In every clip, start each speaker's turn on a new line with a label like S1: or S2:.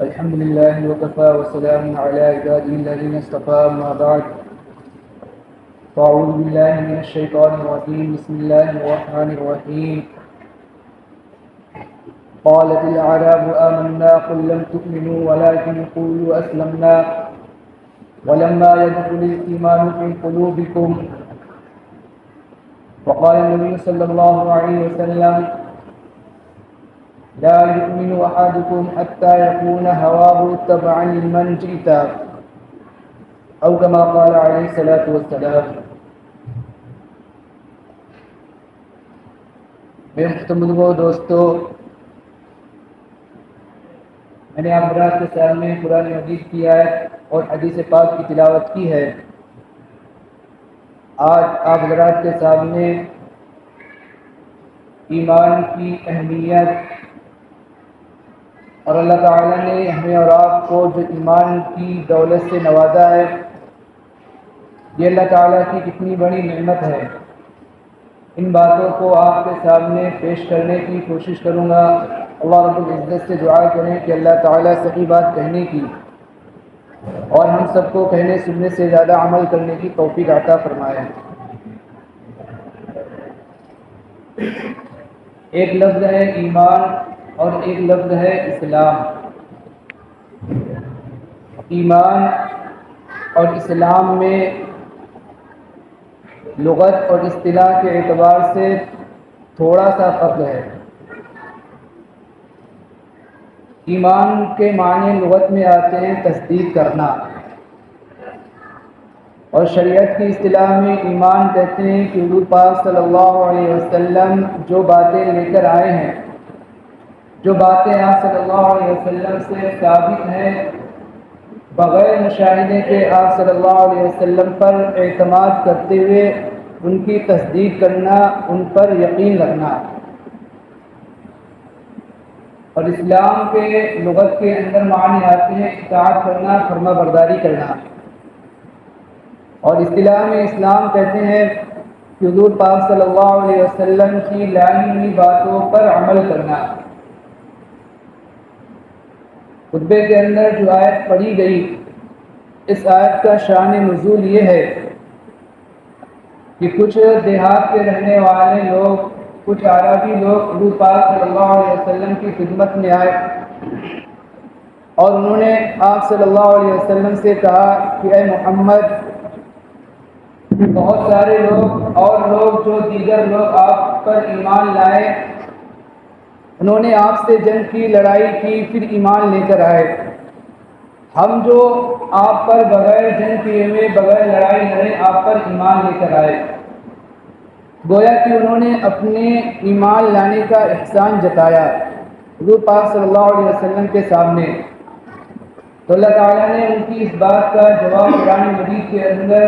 S1: الحمد لله وكفى وسلام على عباده الذين اصطفى. ما بعد، فأعوذ بالله من الشيطان الرجيم. بسم الله الرحمن الرحيم. قالت الأعراب آمنا قل لم تؤمنوا ولكن قولوا أسلمنا ولما يدخل الإيمان في قلوبكم. وقال النبي صلى الله عليه وسلم: لا يؤمن أحدكم حتى يكون هواه تبعا لمن جئت، أو كما قال عليه الصلاة والسلام. میرے محترم دوستو، میں نے آپ حضرات کے سامنے قرآن مجید کی آیت اور حدیث پاک کی تلاوت کی ہے. آج آپ حضرات کے سامنے ایمان کی اہمیت اور اللہ تعالیٰ نے ہمیں اور آپ کو جو ایمان کی دولت سے نوازا ہے، یہ اللہ تعالیٰ کی کتنی بڑی نعمت ہے، ان باتوں کو آپ کے سامنے پیش کرنے کی کوشش کروں گا. اللہ رب العزت سے دعا کریں کہ اللہ تعالیٰ صحیح بات کہنے کی اور ہم سب کو کہنے سننے سے زیادہ عمل کرنے کی توفیق عطا فرمائے. ایک لفظ ہے ایمان اور ایک لفظ ہے اسلام. ایمان اور اسلام میں لغت اور اصطلاح کے اعتبار سے تھوڑا سا فرق ہے. ایمان کے معنی لغت میں آتے ہیں تصدیق کرنا، اور شریعت کی اصطلاح میں ایمان کہتے ہیں کہ حضور پاک صلی اللہ علیہ وسلم جو باتیں لے کر آئے ہیں، جو باتیں آپ صلی اللہ علیہ وسلم سے ثابت ہیں، بغیر مشاہدے کے آپ صلی اللہ علیہ وسلم پر اعتماد کرتے ہوئے ان کی تصدیق کرنا، ان پر یقین رکھنا. اور اسلام کے لغت کے اندر معنی آتے ہیں اطاعت کرنا، فرما برداری کرنا. اور اصطلاح میں اسلام کہتے ہیں کہ حضور پاک صلی اللہ علیہ وسلم کی لائی ہوئی باتوں پر عمل کرنا. خطبے کے اندر جو آیت پڑھی گئی، اس آیت کا شان نزول یہ ہے کہ کچھ دیہات کے رہنے والے لوگ، کچھ عربی لوگ حضور پاک صلی اللہ علیہ وسلم کی خدمت میں آئے اور انہوں نے آپ صلی اللہ علیہ وسلم سے کہا کہ اے محمد، بہت سارے لوگ اور لوگ جو دیگر لوگ آپ پر ایمان لائے، انہوں نے آپ سے جنگ کی، لڑائی کی، پھر ایمان لے کر آئے. ہم جو آپ پر بغیر جنگ کیے ہوئے، بغیر لڑائی لڑے آپ پر ایمان لے کر آئے. گویا کہ انہوں نے اپنے ایمان لانے کا احسان جتایا حضور پاک صلی اللہ علیہ وسلم کے سامنے. تو اللہ تعالیٰ نے ان کی اس بات کا جواب قرآن مجید کے اندر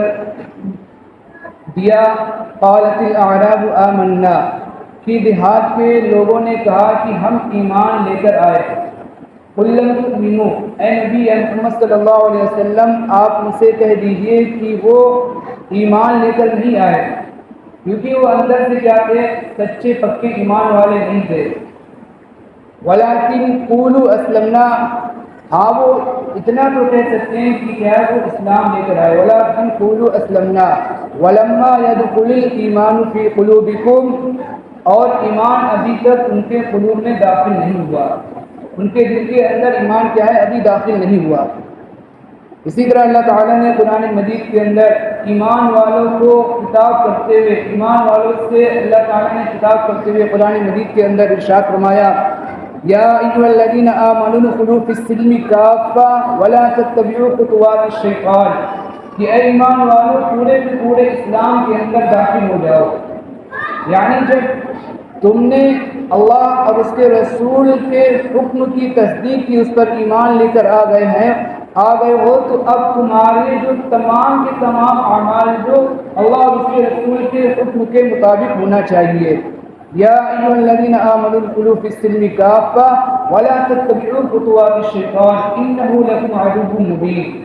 S1: دیا. قالت الاعراب آمنا، کہ دیہات کے لوگوں نے کہا کہ ہم ایمان لے کر آئے. قل لم تؤمنوا، اے نبی محمد صلی اللہ علیہ وسلم آپ ان سے کہہ دیجئے کہ وہ ایمان لے کر نہیں آئے، کیونکہ وہ اندر سے کیا تھے؟ سچے پکے ایمان والے نہیں تھے. ولیکن قولوا اسلمنا، ہاں وہ اتنا تو کہہ سکتے ہیں کہ کیا وہ اسلام لے کر آئے. ولیکن قولوا اسلمنا ولما يدخل الایمان فی قلوبکم، اور ایمان ابھی تک ان کے قلوب میں داخل نہیں ہوا، ان کے دل کے اندر ایمان کیا ہے؟ ابھی داخل نہیں ہوا. اسی طرح اللہ تعالیٰ نے قرآن مجید کے اندر ایمان والوں کو خطاب کرتے ہوئے، ایمان والوں سے اللہ تعالیٰ نے خطاب کرتے ہوئے قرآن مجید کے اندر ارشاد فرمایا: یا ایھا الذین آمنوا ادخلوا فی السلم کافۃ ولا تتبعوا خطوات الشیطان، کہ اے ایمان والوں پورے کے پورے اسلام کے اندر داخل ہو جاؤ. یعنی جب تم نے اللہ اور اس کے رسول کے حکم کی تصدیق کی، اس پر ایمان لے کر آ گئے ہو، تو اب تمہارے جو تمام کے تمام اعمال جو اللہ اور اس کے رسول کے حکم کے مطابق ہونا چاہیے. یا ایھا الذین آمنوا ادخلوا فی السلم کافۃ ولا تتبعوا خطوات الشیطان انہ لکم عدو مبین.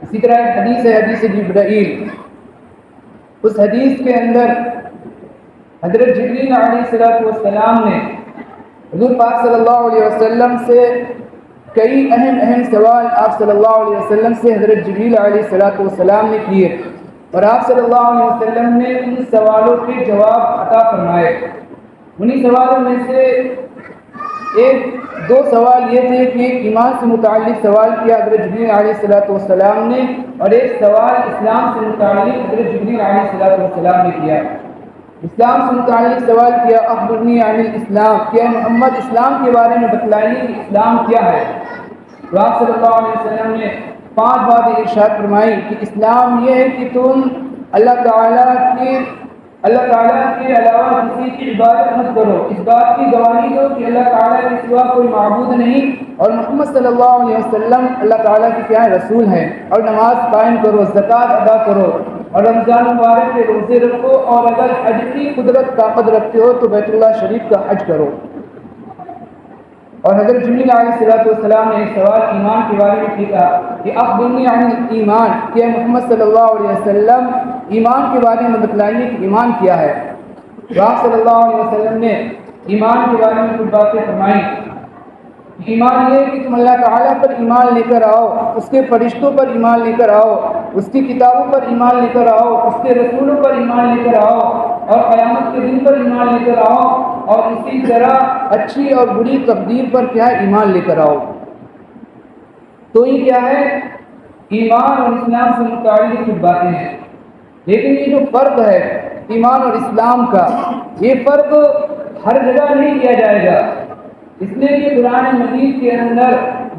S1: اسی طرح ایک حدیث ہے، حدیث جبرائیل. اس حدیث کے اندر حضرت جبریل علیہ السلام نے حضور پاک صلی اللہ علیہ وسلم سے کئی اہم سوال آپ صلی اللہ علیہ وسلم سے حضرت جبریل علیہ السلام نے کیے، اور آپ صلی اللہ علیہ وسلم نے ان سوالوں کے جواب عطا فرمائے۔ انہی سوالوں میں سے دو سوال یہ تھے کہ ایمان سے متعلق سوال کیا حضرت جبریل علیہ السلام نے، اور ایک سوال اسلام سے متعلق حضرت جبریل علیہ السلام نے کیا۔ اسلام سے متعلق سوال کیا، اخبرنی عن الاسلام، کہ محمد اسلام کے بارے میں بتلائیے کہ اسلام کیا ہے۔ تو آپ صلی اللہ علیہ وسلم نے 5 باتیں ارشاد فرمائی کہ اسلام یہ ہے کہ تم اللہ تعالیٰ کے علاوہ کسی کی عبادت مت کرو، اس بات کی گواہی دو کہ اللہ تعالیٰ کے سوا کوئی معبود نہیں، اور محمد صلی اللہ علیہ وسلم اللہ تعالیٰ کے کیا ہے رسول ہیں، اور نماز قائم کرو، زکوٰۃ ادا کرو، اور رمضان مبارک کے روزے رکھو، اور اگر حج کی قدرت طاقت رکھتے ہو تو بیت اللہ شریف کا حج کرو۔ اور حضرت جبریل علیہ السلام نے ایک سوال ایمان کے بارے میں کیا کہ اخبرنی عن الایمان، کہ محمد صلی اللہ علیہ وسلم ایمان کے بارے میں بتلائیے کہ ایمان کیا ہے۔ تو آپ صلی اللہ علیہ وسلم نے ایمان کے بارے میں کچھ باتیں فرمائیں۔ ایمان یہ کہ تم اللہ تعالیٰ پر ایمان لے کر آؤ، اس کے فرشتوں پر ایمان لے کر آؤ، اس کی کتابوں پر ایمان لے کر آؤ، اس کے رسولوں پر ایمان لے کر آؤ، اور قیامت کے دن پر ایمان لے کر آؤ، اور اسی طرح اچھی اور بری تقدیر پر کیا ہے ایمان لے کر آؤ۔ تو یہ کیا ہے؟ ایمان اور اسلام سے متعلق کچھ باتیں ہیں، لیکن یہ جو فرق ہے ایمان اور اسلام کا، یہ فرق ہر جگہ نہیں کیا جائے گا، اس لیے کہ قرآن مجید کے اندر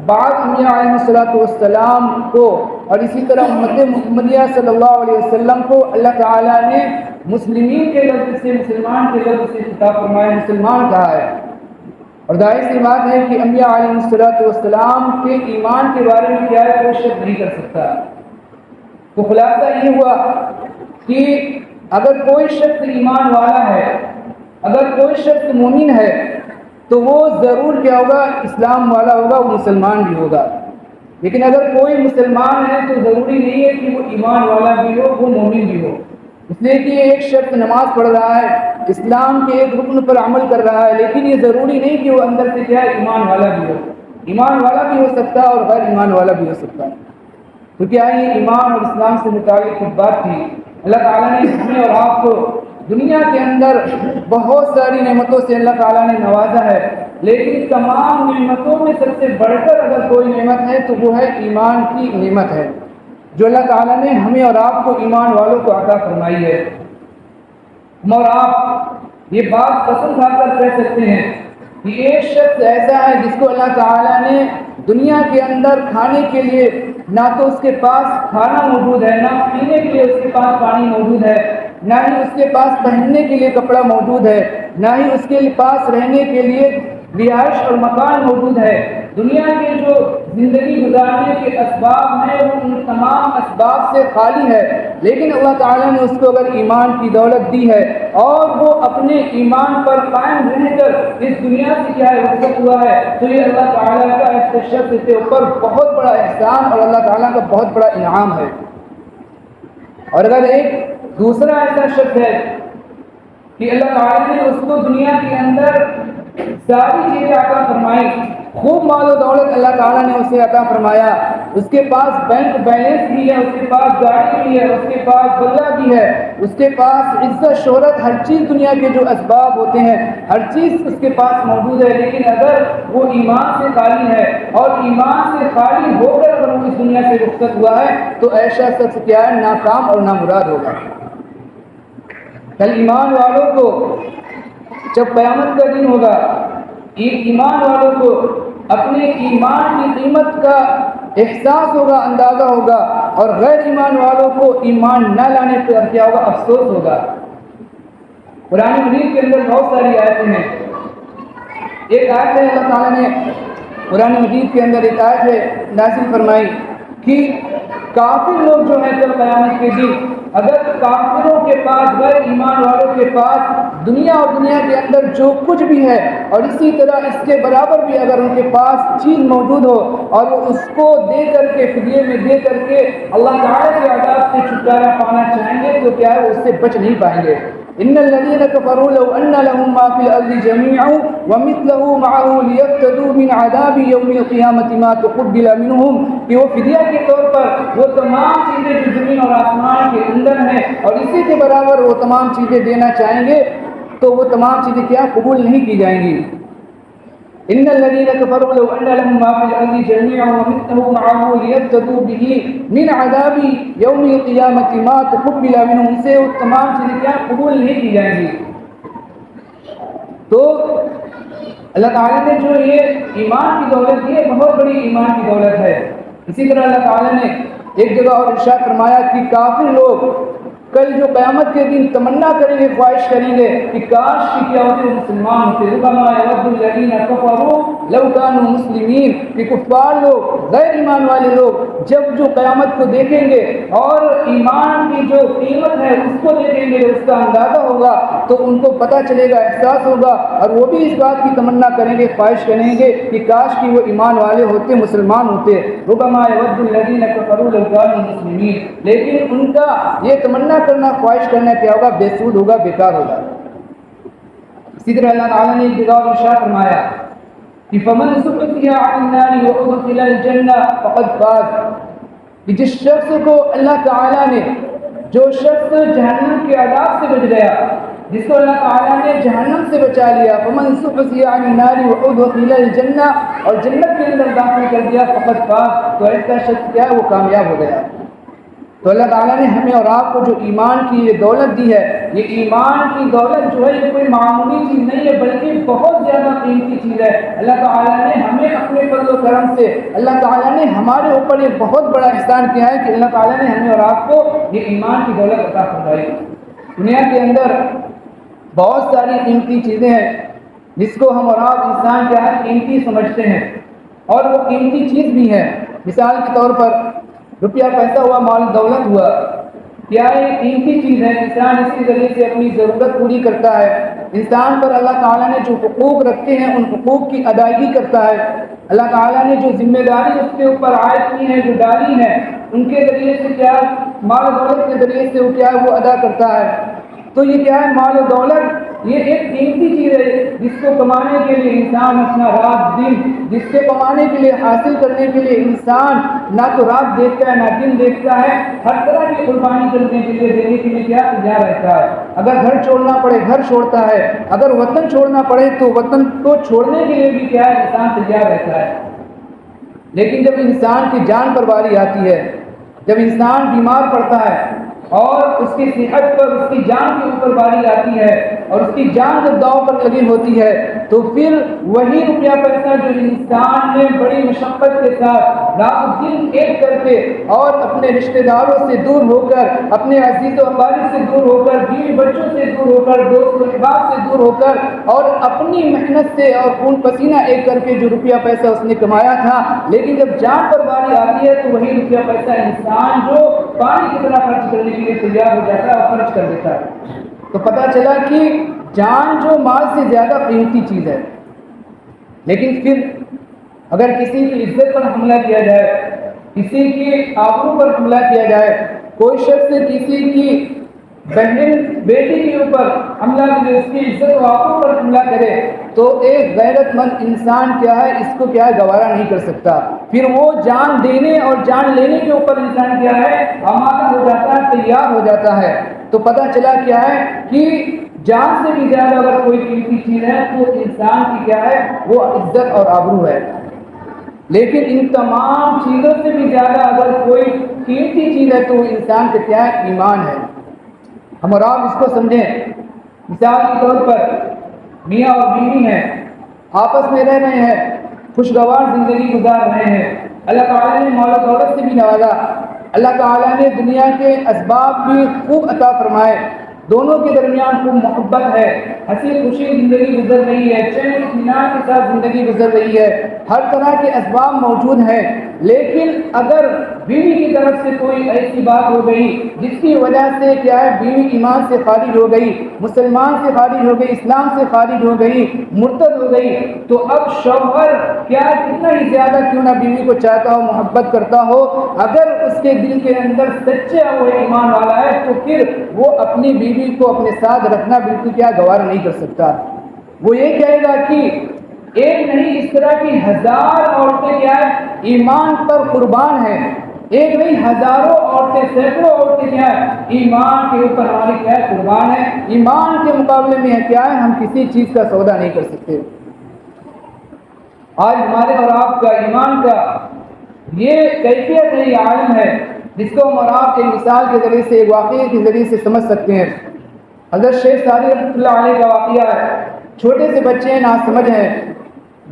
S1: بعض انبیاء علیہ السلام کو اور اسی طرح امت محمدیہ صلی اللہ علیہ وسلم کو اللہ تعالیٰ نے مسلمین کے لفظ سے، مسلمان کے لفظ سے خطاب فرمایا، مسلمان کہا ہے۔ اور ظاہر سی بات ہے کہ انبیاء علیہ السلام کے ایمان کے بارے میں کیا ہے کوئی شک نہیں کر سکتا۔ تو خلاصہ یہ ہوا کہ اگر کوئی شخص ایمان والا ہے، اگر کوئی شخص مومن ہے، تو وہ ضرور کیا ہوگا؟ اسلام والا ہوگا، وہ مسلمان بھی ہوگا۔ لیکن اگر کوئی مسلمان ہے تو ضروری نہیں ہے کہ وہ ایمان والا بھی ہو، وہ مومن بھی ہو، اس لیے کہ ایک شخص نماز پڑھ رہا ہے، اسلام کے ایک رکن پر عمل کر رہا ہے، لیکن یہ ضروری نہیں کہ وہ اندر سے کیا ہے ایمان والا بھی ہو۔ ایمان والا بھی ہو سکتا ہے اور غیر ایمان والا بھی ہو سکتا ہے۔ تو کیا یہ ایمان اور اسلام سے متعلق کچھ بات تھی۔ اللہ تعالیٰ نے ہمیں اور آپ کو دنیا کے اندر بہت ساری نعمتوں سے اللہ تعالیٰ نے نوازا ہے، لیکن تمام نعمتوں میں سب سے بڑھ کر اگر کوئی نعمت ہے تو وہ ہے ایمان کی نعمت ہے، جو اللہ تعالیٰ نے ہمیں اور آپ کو ایمان والوں کو عطا فرمائی ہے۔ ہم اور آپ یہ بات قسم کھا کر کہہ سکتے ہیں کہ ایک شخص ایسا ہے جس کو اللہ تعالیٰ نے دنیا کے اندر کھانے کے لیے نہ تو اس کے پاس کھانا موجود ہے، نہ پینے کے لیے اس کے پاس پانی موجود ہے، نہ ہی اس کے پاس پہننے کے لیے کپڑا موجود ہے، نہ ہی اس کے پاس رہنے کے لیے رہائش اور مکان موجود ہے۔ دنیا کے جو زندگی گزارنے کے اسباب ہیں وہ ان تمام اسباب سے خالی ہے، لیکن اللہ تعالیٰ نے اس کو اگر ایمان کی دولت دی ہے اور وہ اپنے ایمان پر قائم رہ کر اس دنیا سے کیا ہے رخصت ہوا ہے، تو یہ اللہ تعالیٰ کا اس شخص کے اوپر بہت بڑا احسان اور اللہ تعالیٰ کا بہت بڑا انعام ہے۔ اور اگر ایک دوسرا ایسا شخص ہے کہ اللہ تعالیٰ نے اس کو دنیا کے اندر ساری چیزیں عطا فرمائی، خوب مال و دولت اللہ تعالیٰ نے اسے عطا فرمایا، اس کے پاس بینک بیلنس بھی ہے، اس کے پاس گاڑی بھی ہے، اس کے پاس بنگلہ بھی ہے، اس کے پاس عزت شہرت ہر چیز دنیا کے جو اسباب ہوتے ہیں ہر چیز اس کے پاس موجود ہے، لیکن اگر وہ ایمان سے خالی ہے اور ایمان سے خالی ہو کر اگر وہ اس دنیا سے رخصت ہوا ہے تو ایسا شخص کیا ہے ناکام اور نامراد ہوگا۔ کل ایمان والوں کو جب قیامت کا دن ہوگا، ایمان والوں کو اپنے ایمان کی قیمت کا احساس ہوگا، اندازہ ہوگا، اور غیر ایمان والوں کو ایمان نہ لانے پر کیا ہوگا؟ افسوس ہوگا۔ قرآن مجید کے اندر بہت ساری آیتیں ہیں۔ ایک آیت ہے اللہ تعالیٰ نے قرآن مجید کے اندر ایک آیت ہے نازل فرمائی کہ کافر لوگ جو ہیں کل قیامت کے دن اگر کافروں کے پاس غیر ایمان والوں کے پاس دنیا اور دنیا کے اندر جو کچھ بھی ہے اور اسی طرح اس کے برابر بھی اگر ان کے پاس چیز موجود ہو اور وہ اس کو دے کر کے فدیے میں دے کر کے اللہ تعالیٰ کے عذاب سے چھٹکارا پانا چاہیں گے تو کیا ہے وہ اس سے بچ نہیں پائیں گے۔ ان الذين كفروا لو ان لهم ما في الارض جميعا ومثله معه ليفتدوا من عذاب يوم القيامه ما تقبل منهم، کہ وہ فدیہ کے طور پر وہ تمام چیزیں جو زمین اور آسمان کے اندر ہیں اور اسی کے برابر وہ تمام چیزیں دینا چاہیں گے تو وہ تمام چیزیں کیا قبول نہیں کی جائیں گی۔ ان الذين كفروا لو ان لهم ما في الارض جميعا ومثله معه ليفتدوا به من عذاب يوم القيامه ما تقبل منهم، سے وہ تمام چیزیں کیا قبول نہیں کی جائیں گی۔ تو اللہ تعالیٰ نے جو یہ ایمان کی دولت دی ہے بہت بڑی ایمان کی دولت ہے۔ اسی طرح اللہ تعالیٰ نے ایک جگہ اور ارشاد فرمایا کہ کافر لوگ کل جو قیامت کے دن تمنا کریں گے، خواہش کریں گے کہ کاش کہ کیا ہوتے مسلمان ہوتے، ربما یود الذین کفروا لو کانوا مسلمین، کہ کفار لوگ، غیر ایمان والے لوگ جب جو قیامت کو دیکھیں گے اور ایمان کی جو قیمت ہے اس کو دیکھیں گے، اس کا اندازہ ہوگا تو ان کو پتہ چلے گا، احساس ہوگا، اور وہ بھی اس بات کی تمنا کریں گے، خواہش کریں گے کہ کاش کہ وہ ایمان والے ہوتے، مسلمان ہوتے۔ ربما یود الذین کفروا لو کانوا مسلمین، لیکن ان کا یہ تمنا کرنا، خواہش کرنا کیا ہوگا؟ بے سود ہوگا، بیکار ہوگا۔ اسی طرح اللہ تعالیٰ نے ایک جگہ اور ارشاد فرمایا کہ فمن زحزح عن النار وادخل الجنہ فقد فاز، کہ جس شخص کو اللہ تعالیٰ نے، جو شخص جہنم کے عذاب سے بچ گیا، جس کو اللہ تعالیٰ نے جہنم سے بچا لیا، فمن زحزح عن النار وادخل الجنہ، اور جنت کے اندر داخل کر دیا، فقد فاز، تو ایسا شخص کیا ہے؟ وہ کامیاب ہو گیا۔ تو اللہ تعالیٰ نے ہمیں اور آپ کو جو ایمان کی یہ دولت دی ہے، یہ ایمان کی دولت جو ہے یہ کوئی معمولی چیز نہیں ہے بلکہ بہت زیادہ قیمتی چیز ہے۔ اللہ تعالیٰ نے ہمیں اپنے فضل و کرم سے، اللہ تعالیٰ نے ہمارے اوپر ایک بہت بڑا احسان کیا ہے کہ اللہ تعالیٰ نے ہمیں اور آپ کو یہ ایمان کی دولت عطا فرمائی۔ دنیا کے اندر بہت ساری قیمتی چیزیں ہیں جس کو ہم اور آپ انسان کیا ہے قیمتی سمجھتے ہیں، اور وہ قیمتی چیز بھی ہے۔ مثال کے طور پر روپیہ پیسہ ہوا، مال دولت ہوا، کیا یہ قیمتی چیز ہے؟ انسان اس کے ذریعے سے اپنی ضرورت پوری کرتا ہے، انسان پر اللہ تعالیٰ نے جو حقوق رکھے ہیں ان حقوق کی ادائیگی کرتا ہے، اللہ تعالیٰ نے جو ذمہ داری اس کے اوپر عائد کی ہے، جو ڈالی ہے، ان کے ذریعے سے کیا مال و دولت کے ذریعے سے وہ کیا ہے وہ ادا کرتا ہے۔ تو یہ کیا ہے؟ مال و دولت یہ ایک قیمتی چیز ہے جس کو کمانے کے لیے انسان اپنا رات دن، جس سے کمانے کے لیے، حاصل کرنے کے لیے انسان نہ تو رات دیکھتا ہے نہ دن دیکھتا ہے، ہر طرح کی قربانی کرنے کے لیے، دینے کے لیے کیا تیار رہتا ہے۔ اگر گھر چھوڑنا پڑے گھر چھوڑتا ہے، اگر وطن چھوڑنا پڑے تو وطن کو چھوڑنے کے لیے بھی کیا ہے انسان تیار رہتا ہے۔ لیکن جب انسان کی جان پر باری آتی ہے، جب انسان بیمار پڑتا ہے اور اس کی صحت پر، اس کی جان کے اوپر باری آتی ہے اور اس کی جان جب داؤ پر لگی ہوتی ہے تو پھر وہی روپیہ پیسہ جو انسان نے بڑی مشقت کے ساتھ رات دن ایک کر کے اور اپنے رشتہ داروں سے دور ہو کر، اپنے عزیز و اقارب سے دور ہو کر، بیوی بچوں سے دور ہو کر، دوست و احباب سے دور ہو کر، اور اپنی محنت سے اور خون پسینہ ایک کر کے جو روپیہ پیسہ اس نے کمایا تھا، لیکن جب جان پر باری آتی ہے تو وہی روپیہ پیسہ انسان جو پانی کی طرح خرچ کرنے کے لیے تیار ہو جاتا ہے اور خرچ کر دیتا ہے۔ تو پتہ چلا کہ جان جو مال سے زیادہ قیمتی چیز ہے۔ لیکن پھر اگر کسی کی عزت پر حملہ کیا جائے، کسی کی آبرو پر حملہ کیا جائے، کوئی شخص کسی کی بہن بیٹی کے اوپر حملہ کرے، اس کی عزت و آبرو پر حملہ کرے، تو ایک غیرت مند انسان کیا ہے اس کو کیا ہے گوارا نہیں کر سکتا۔ پھر وہ جان دینے اور جان لینے کے اوپر انسان کیا ہے آمادہ ہو جاتا ہے، تیار ہو جاتا ہے۔ تو پتہ چلا کیا ہے کہ جان سے بھی زیادہ اگر کوئی قیمتی چیز ہے تو انسان کی کیا ہے وہ عزت اور آبرو ہے۔ لیکن ان تمام چیزوں سے بھی زیادہ اگر کوئی قیمتی چیز ہے تو وہ انسان کا کیا ہے ایمان ہے۔ ہم اور آپ اس کو سمجھیں۔ مثال کے طور پر میاں اور بیوی ہیں، آپس میں رہ رہے ہیں، خوشگوار زندگی گزار رہے ہیں، اللہ تعالیٰ نے مال و دولت سے بھی نوازا، اللہ تعالیٰ نے دنیا کے اسباب بھی خوب عطا فرمائے، دونوں کے درمیان خوب محبت ہے، ہنسی خوشی زندگی گزر رہی ہے، چین اطمینان کے ساتھ زندگی گزر رہی ہے، ہر طرح کے اسباب موجود ہیں، لیکن اگر بیوی کی طرف سے کوئی ایسی بات ہو گئی جس کی وجہ سے کیا ہے بیوی ایمان سے خارج ہو گئی، مسلمان سے خارج ہو گئی، اسلام سے خارج ہو گئی، مرتد ہو گئی، تو اب شوہر کیا کتنا ہی زیادہ کیوں نہ بیوی کو چاہتا ہو، محبت کرتا ہو، اگر اس کے دل کے اندر سچا وہ ایمان والا ہے تو پھر وہ اپنی بیوی کو اپنے ساتھ رکھنا بالکل کیا گوارا نہیں کر سکتا۔ وہ یہ کہے گا کہ ایک نہیں، اس طرح کی ہزار عورتیں کیا ہے ایمان پر قربان ہیں، ایک نہیں ہزاروں عورتیں، سینکڑوں عورتیں کیا ہے ایمان کے اوپر ہماری کیا ہے قربان ہے، ایمان کے مقابلے میں کیا ہے ہم کسی چیز کا سودا نہیں کر سکتے۔ آج ہمارے اور آپ کا ایمان کا یہ کیفیت ہے، یہ عالم ہے جس کو ہم اور آپ ایک مثال کے ذریعے سے، ایک واقعے کے ذریعے سے سمجھ سکتے ہیں۔ حضرت شیخ سعدی رحمۃ اللہ علیہ کا واقعہ ہے۔ چھوٹے سے بچے ہیں، ناسمجھ ہیں،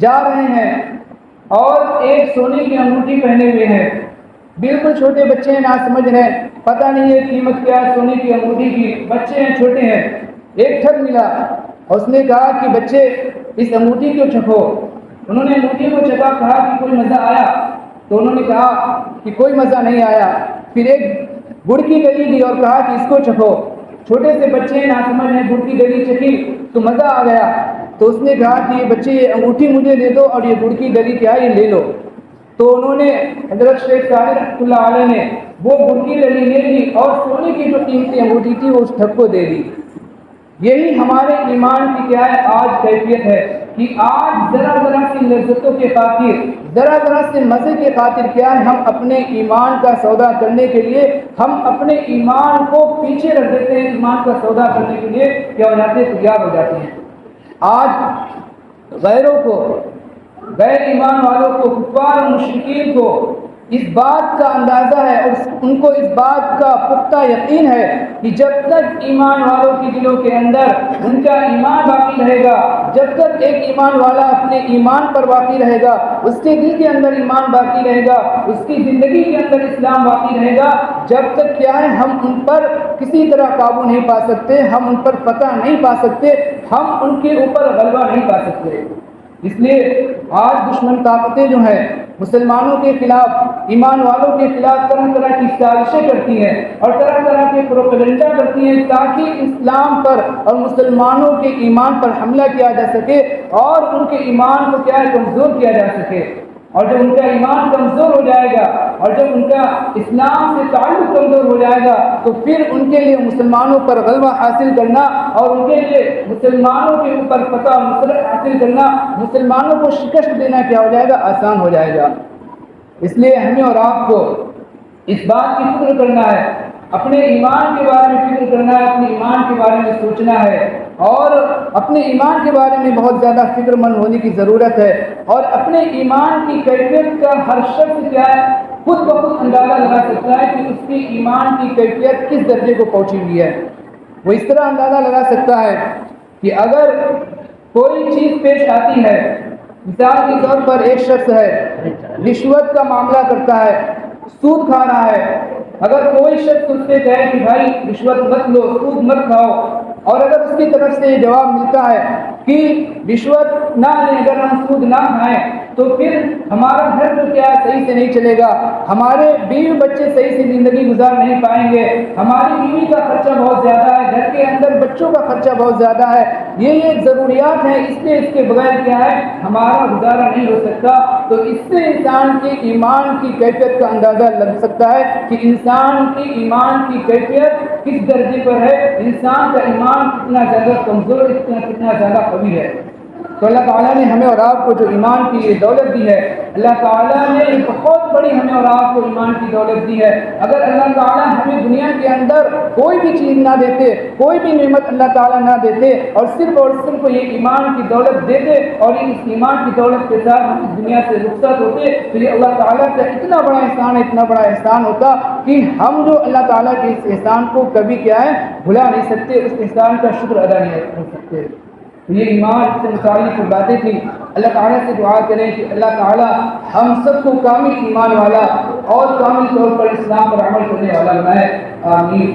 S1: جا رہے ہیں اور ایک سونے کی انگوٹھی پہنے ہوئے ہیں، بالکل چھوٹے بچے ہیں، ناسمجھ ہیں، پتہ نہیں ہے قیمت کیا ہے سونے کی انگوٹھی کی، بچے ہیں، چھوٹے ہیں۔ ایک ٹھگ ملا اور اس نے کہا کہ بچے اس انگوٹھی کو چکھو۔ انہوں نے انگوٹھی کو چکھا، کہا کہ کوئی مزہ آیا؟ تو انہوں نے کہا کہ کوئی مزہ نہیں آیا۔ پھر ایک گڑ کی گلی دی اور کہا کہ اس کو چکھو۔ چھوٹے سے بچے ہیں، ناسمجھ ہیں، گڑ کی گلی چکھی تو مزہ آ گیا۔ تو اس نے کہا کہ یہ بچے یہ انگوٹھی مجھے دے دو اور یہ گڑ کی گلی کیا ہے یہ لے لو۔ تو انہوں نے حضرت شیخ سعدی رحمۃ اللہ علیہ نے وہ گڑ کی گلی لے لی اور سونے کی جو قیمتی انگوٹھی تھی وہ اس ٹھگ کو دے دی۔ یہی ہمارے ایمان کی کیا ہے آج کیفیت ہے کہ آج ذرا ذرا سی لذتوں کے خاطر، ذرا ذرا سے مزے کے خاطر کیا ہے ہم اپنے ایمان کا سودا کرنے کے لیے ہم اپنے ایمان کو پیچھے رکھ دیتے ہیں، ایمان کا سودا کرنے کے لیے کیا ہو جاتے ہیں، تیار ہو جاتے ہیں۔ آج غیروں کو، غیر ایمان والوں کو، کفار اور مشرکین کو اس بات کا اندازہ ہے اور ان کو اس بات کا پختہ یقین ہے کہ جب تک ایمان والوں کے دلوں کے اندر ان کا ایمان باقی رہے گا، جب تک ایک ایمان والا اپنے ایمان پر باقی رہے گا، اس کے دل کے اندر ایمان باقی رہے گا، اس کی زندگی کے اندر اسلام باقی رہے گا، جب تک کیا ہے ہم ان پر کسی طرح قابو نہیں پا سکتے، ہم ان پر فتح نہیں پا سکتے، ہم ان کے اوپر غلبہ نہیں پا سکتے۔ اس لیے آج دشمن طاقتیں جو ہیں مسلمانوں کے خلاف، ایمان والوں کے خلاف طرح طرح کی سازشیں کرتی ہیں اور طرح طرح کے پروپیگنڈا کرتی ہیں تاکہ اسلام پر اور مسلمانوں کے ایمان پر حملہ کیا جا سکے اور ان کے ایمان کو کیا ہے کمزور کیا جا سکے۔ اور جب ان کا ایمان کمزور ہو جائے گا اور جب ان کا اسلام سے تعلق کمزور ہو جائے گا تو پھر ان کے لیے مسلمانوں پر غلبہ حاصل کرنا اور ان کے لیے مسلمانوں کے اوپر فتح و نصرت حاصل کرنا، مسلمانوں کو شکست دینا کیا ہو جائے گا، آسان ہو جائے گا۔ اس لیے ہمیں اور آپ کو اس بات کی فکر کرنا ہے، اپنے ایمان کے بارے میں فکر کرنا ہے، اپنے ایمان کے بارے میں سوچنا ہے اور اپنے ایمان کے بارے میں بہت زیادہ فکر مند ہونے کی ضرورت ہے۔ اور اپنے ایمان کی کیفیت کا ہر شخص کیا ہے خود بخود اندازہ لگا سکتا ہے کہ اس کی ایمان کی کیفیت کس درجے کو پہنچی ہوئی ہے۔ وہ اس طرح اندازہ لگا سکتا ہے کہ اگر کوئی چیز پیش آتی ہے، مثال کے طور پر ایک شخص ہے رشوت کا معاملہ کرتا ہے، سود کھا رہا ہے، اگر کوئی شخص اس سے کہے کہ بھائی رشوت مت لو، سود مت کھاؤ، اور اگر اس کی طرف سے یہ جواب ملتا ہے کہ رشوت نہ لیں، اگر ہم سود نہ کھائیں تو پھر ہمارا گھر تو کیا صحیح سے نہیں چلے گا، ہمارے بیوی بچے صحیح سے زندگی گزار نہیں پائیں گے، ہماری بیوی کا خرچہ بہت زیادہ ہے، گھر کے اندر بچوں کا خرچہ بہت زیادہ ہے، یہ ضروریات ہیں، اس کے بغیر کیا ہے ہمارا گزارا نہیں ہو سکتا۔ تو اس سے انسان کے ایمان کی کیفیت کا اندازہ لگ سکتا ہے کہ انسان کی ایمان کی کیفیت کس درجے پر ہے، انسان کا ایمان کتنا زیادہ کمزور، کتنا زیادہ قوی ہے۔ تو اللہ تعالیٰ نے ہمیں اور آپ کو جو ایمان کی یہ دولت دی ہے، اللہ تعالیٰ نے ایک بہت بڑی ہمیں اور آپ کو ایمان کی دولت دی ہے۔ اگر اللہ تعالیٰ ہمیں دنیا کے اندر کوئی بھی چیز نہ دیتے، کوئی بھی نعمت اللہ تعالیٰ نہ دیتے اور صرف یہ ایمان کی دولت دیتے اور اس ایمان کی دولت کے ساتھ ہم اس دنیا سے رخصت ہوتے تو یہ اللہ تعالیٰ کا اتنا بڑا احسان ہے، اتنا بڑا احسان ہوتا کہ ہم جو اللہ تعالیٰ کے اس احسان کو کبھی کیا ہے بھلا نہیں سکتے، اس احسان کا شکر ادا نہیں کر سکتے۔ یہ ایمان سے متعلق باتیں تھیں۔ اللہ تعالیٰ سے دعا کریں کہ اللہ تعالیٰ ہم سب کو کامل ایمان والا اور کامل طور پر اسلام پر عمل کرنے والا بنائے۔ آمین۔